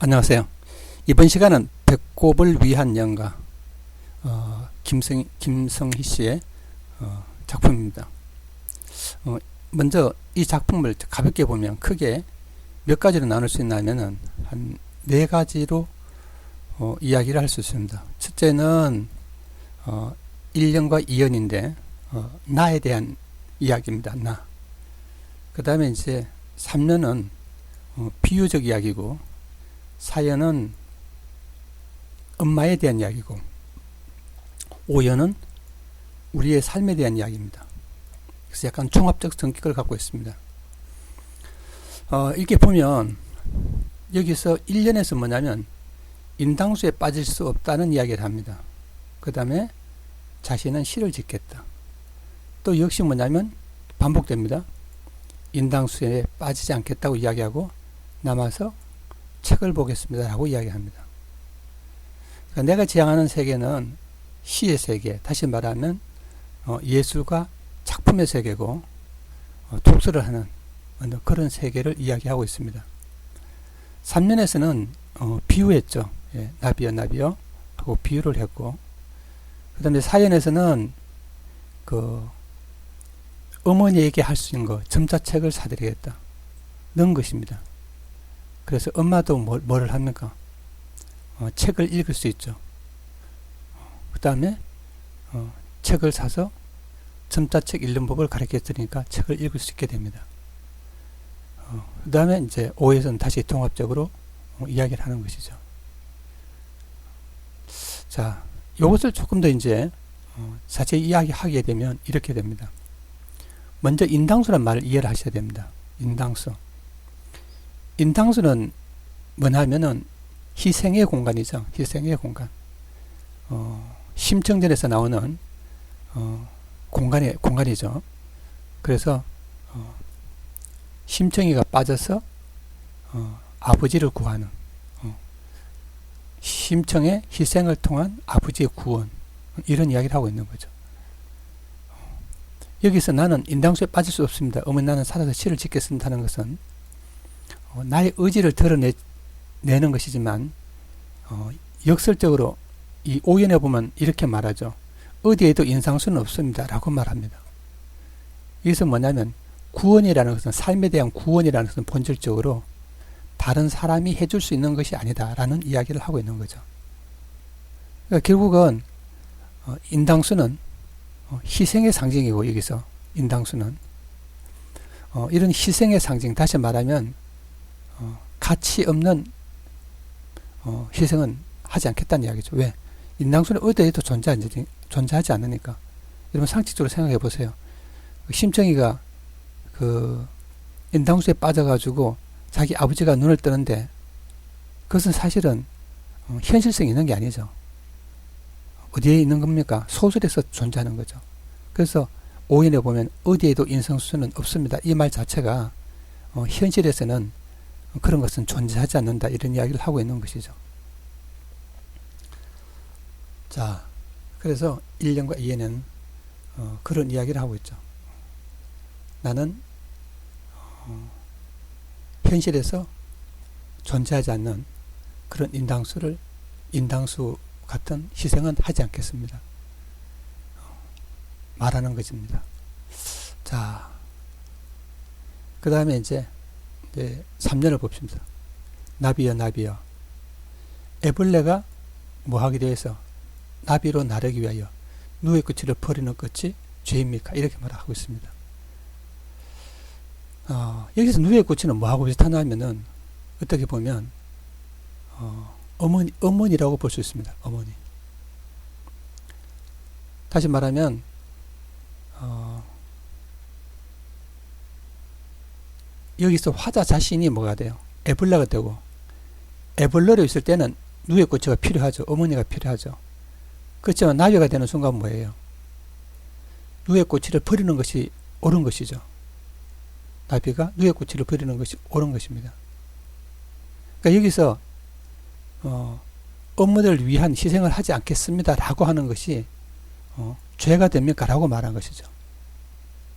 안녕하세요. 이번 시간은 배꼽을 위한 연가 김성희 씨의 작품입니다. 먼저 이 작품을 가볍게 보면 크게 몇 가지로 나눌 수 있냐면은 한 네 가지로 이야기를 할 수 있습니다. 첫째는 1년과 2년인데 나에 대한 이야기입니다. 나. 그 다음에 이제 3년은 비유적 이야기고, 4년은 엄마에 대한 이야기고, 5년은 우리의 삶에 대한 이야기입니다. 그래서 약간 종합적 성격을 갖고 있습니다. 이렇게 보면 여기서 1년에서 뭐냐면 인당수에 빠질 수 없다는 이야기를 합니다. 그 다음에 자신은 시를 짓겠다. 또 역시 뭐냐면 반복됩니다. 인당수에 빠지지 않겠다고 이야기하고 남아서 책을 보겠습니다 라고 이야기합니다. 그러니까 내가 지향하는 세계는 시의 세계, 다시 말하면 예술과 작품의 세계고, 독서를 하는 그런 세계를 이야기하고 있습니다. 3년에서는 비유했죠. 예, 나비여 하고 비유를 했고, 그 다음에 4년에서는 어머니에게 할 수 있는 거, 점자책을 사드리겠다 넣은 것입니다. 그래서 엄마도 뭐를 합니까? 책을 읽을 수 있죠. 그 다음에 책을 사서 점자책 읽는 법을 가르쳐 드리니까 책을 읽을 수 있게 됩니다. 그 다음에 이제 5에서는 다시 통합적으로 이야기를 하는 것이죠. 자, 이것을 조금 더 이제 자세히 이야기하게 되면 이렇게 됩니다. 먼저 인당수란 말을 이해를 하셔야 됩니다. 인당수. 인당수는 뭐냐면은 희생의 공간이죠. 희생의 공간. 심청전에서 나오는 공간이죠. 그래서 심청이가 빠져서 아버지를 구하는, 심청의 희생을 통한 아버지의 구원, 이런 이야기를 하고 있는 거죠. 여기서 나는 인당수에 빠질 수 없습니다. 어머니 나는 살아서 시를 짓겠습니다는 것은 나의 의지를 드러내는 것이지만, 역설적으로 이 오연에 보면 이렇게 말하죠. 어디에도 인상수는 없습니다 라고 말합니다. 여기서 뭐냐면 구원이라는 것은, 삶에 대한 구원이라는 것은 본질적으로 다른 사람이 해줄 수 있는 것이 아니다 라는 이야기를 하고 있는 거죠. 그러니까 결국은 인당수는 희생의 상징이고, 여기서 인당수는 이런 희생의 상징, 다시 말하면 가치 없는 희생은 하지 않겠다는 이야기죠. 왜? 인당수는 어디에도 존재하지 않으니까. 여러분 상식적으로 생각해 보세요. 심청이가 인당수에 빠져가지고 자기 아버지가 눈을 뜨는데, 그것은 사실은 현실성이 있는 게 아니죠. 어디에 있는 겁니까? 소설에서 존재하는 거죠. 그래서 오연에 보면 어디에도 인상수는 없습니다, 이 말 자체가 현실에서는 그런 것은 존재하지 않는다, 이런 이야기를 하고 있는 것이죠. 자, 그래서 1년과 2년은 그런 이야기를 하고 있죠. 나는 현실에서 존재하지 않는 그런 인당수 같은 희생은 하지 않겠습니다 말하는 것입니다. 자, 그 다음에 이제 3년을 봅시다. 나비여 애벌레가 뭐 하기 위해서? 나비로 나르기 위하여 누의 끝을 버리는 것이 죄입니까? 이렇게 말하고 있습니다. 여기서 누의 꽃이는 뭐하고 비슷하냐면은, 어떻게 보면 어머니라고 볼 수 있습니다. 어머니. 다시 말하면 여기서 화자 자신이 뭐가 돼요? 애벌레가 되고, 애벌레로 있을 때는 누의 꽃이가 필요하죠. 어머니가 필요하죠. 그렇지만 나비가 되는 순간 뭐예요? 누의 꽃이를 버리는 것이 옳은 것이죠. 나비가 누의 꽃이를 버리는 것이 옳은 것입니다. 그러니까 여기서 업무를 위한 희생을 하지 않겠습니다 라고 하는 것이 죄가 됩니까? 라고 말한 것이죠.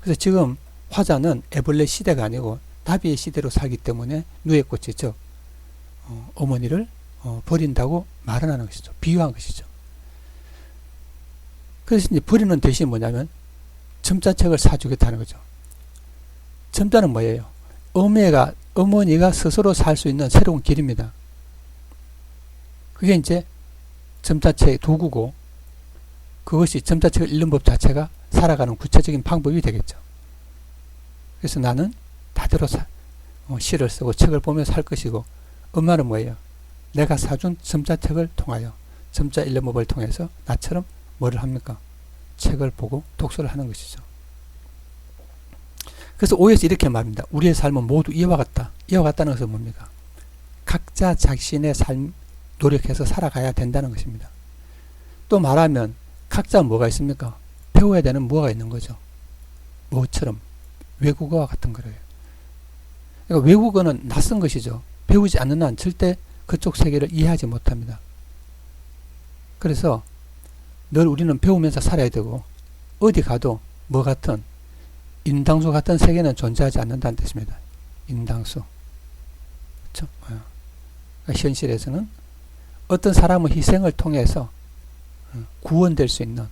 그래서 지금 화자는 애벌레 시대가 아니고 나비의 시대로 살기 때문에 누의 꽃이, 즉 어머니를 버린다고 말은 하는 것이죠. 비유한 것이죠. 그래서 이제 버리는 대신 뭐냐면 점자책을 사주겠다는 거죠. 점자는 뭐예요? 어머니가 스스로 살 수 있는 새로운 길입니다. 그게 이제 점자책의 도구고, 그것이 점자책을 읽는 법 자체가 살아가는 구체적인 방법이 되겠죠. 그래서 나는 다대로 시를 쓰고 책을 보면서 살 것이고, 엄마는 뭐예요? 내가 사준 점자책을 통하여, 점자 읽는 법을 통해서 나처럼 뭐를 합니까? 책을 보고 독서를 하는 것이죠. 그래서 오에서 이렇게 말합니다. 우리의 삶은 모두 이와 같다. 이와 같다는 것은 뭡니까? 각자 자신의 삶 노력해서 살아가야 된다는 것입니다. 또 말하면 각자 뭐가 있습니까? 배워야 되는 뭐가 있는 거죠. 뭐처럼 외국어와 같은 거예요. 그러니까 외국어는 낯선 것이죠. 배우지 않는 한 절대 그쪽 세계를 이해하지 못합니다. 그래서 늘 우리는 배우면서 살아야 되고, 어디 가도 뭐 같은 인당수 같은 세계는 존재하지 않는다는 뜻입니다. 인당수. 그렇죠? 그러니까 현실에서는 어떤 사람의 희생을 통해서 구원될 수 있는,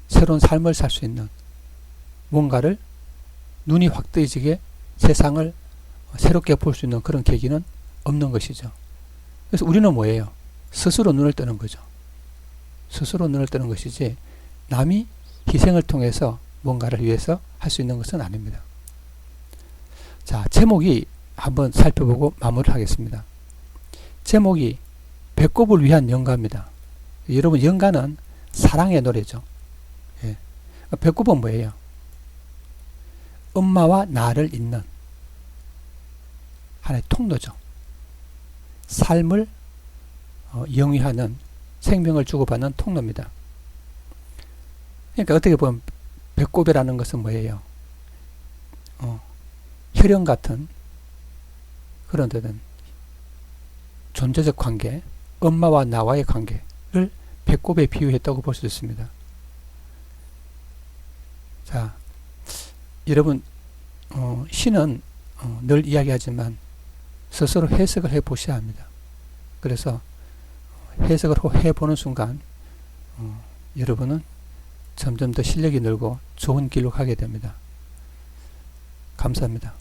새로운 삶을 살 수 있는, 뭔가를 눈이 확 뜨이지게 세상을 새롭게 볼 수 있는 그런 계기는 없는 것이죠. 그래서 우리는 뭐예요? 스스로 눈을 뜨는 거죠. 스스로 눈을 뜨는 것이지 남이 희생을 통해서 뭔가를 위해서 할 수 있는 것은 아닙니다. 자, 제목이 한번 살펴보고 마무리를 하겠습니다. 제목이 배꼽을 위한 연가입니다. 여러분, 연가는 사랑의 노래죠. 예. 배꼽은 뭐예요? 엄마와 나를 잇는 하나의 통로죠. 삶을 영위하는, 생명을 주고받는 통로입니다. 그러니까 어떻게 보면 배꼽이라는 것은 뭐예요? 혈연 같은 그런 데는 존재적 관계, 엄마와 나와의 관계를 배꼽에 비유했다고 볼 수 있습니다. 자, 여러분, 시는 늘 이야기하지만 스스로 해석을 해 보셔야 합니다. 그래서 해석을 해보는 순간 여러분은 점점 더 실력이 늘고 좋은 길로 가게 됩니다. 감사합니다.